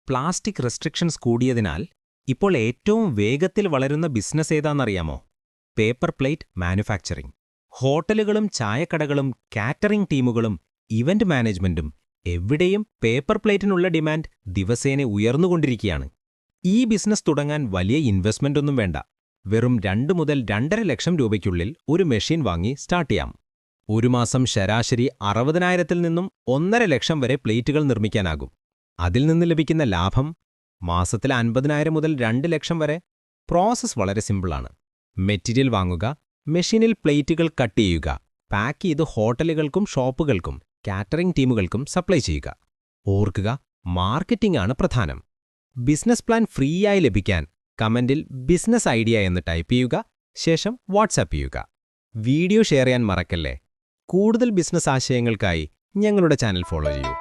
Plastic restrictions കൂടിയതിനാൽ ഇപ്പോൾ ഏറ്റവും വേഗത്തിൽ വളരുന്ന ബിസിനസ് ഏതാണെന്നറിയാമോ? Paper plate manufacturing. ഹോട്ടലുകളും ചായക്കടകളും കാറ്ററിംഗ് ടീമുകളും ഇവന്റ് മാനേജ്മെന്റും എവിടെയും പേപ്പർ പ്ലേറ്റിനുള്ള ഡിമാൻഡ് ദിവസേന ഉയർന്നുകൊണ്ടിരിക്കുകയാണ്. ഈ ബിസിനസ് തുടങ്ങാൻ വലിയ ഇൻവെസ്റ്റ്മെന്റ് ഒന്നും വേണ്ട. വെറും 2 മുതൽ 2.5 ലക്ഷം രൂപയ്ക്കുള്ളിൽ ഒരു മെഷീൻ വാങ്ങി സ്റ്റാർട്ട് ചെയ്യാം. ഒരു മാസം ശരാശരി 60,000-ൽ നിന്നും 1.5 ലക്ഷം വരെ പ്ലേറ്റുകൾ നിർമ്മിക്കാനാകും. അതിൽ നിന്ന് ലഭിക്കുന്ന ലാഭം മാസത്തിൽ 50,000 മുതൽ 2 ലക്ഷം വരെ. പ്രോസസ് വളരെ സിമ്പിളാണ്. മെറ്റീരിയൽ വാങ്ങുക, മെഷീനിൽ പ്ലേറ്റുകൾ കട്ട് ചെയ്യുക, പാക്ക് ചെയ്ത് ഹോട്ടലുകൾക്കും ഷോപ്പുകൾക്കും കാറ്ററിംഗ് ടീമുകൾക്കും സപ്ലൈ ചെയ്യുക. ഓർക്കുക, മാർക്കറ്റിംഗ് ആണ് പ്രധാനം. ബിസിനസ് പ്ലാൻ ഫ്രീ ആയി ലഭിക്കാൻ കമന്റിൽ ബിസിനസ് ഐഡിയ എന്ന് ടൈപ്പ് ചെയ്യുക, ശേഷം വാട്സാപ്പ് ചെയ്യുക. വീഡിയോ ഷെയർ ചെയ്യാൻ മറക്കല്ലേ. കൂടുതൽ ബിസിനസ് ആശയങ്ങൾക്കായി ഞങ്ങളുടെ ചാനൽ ഫോളോ ചെയ്യൂ.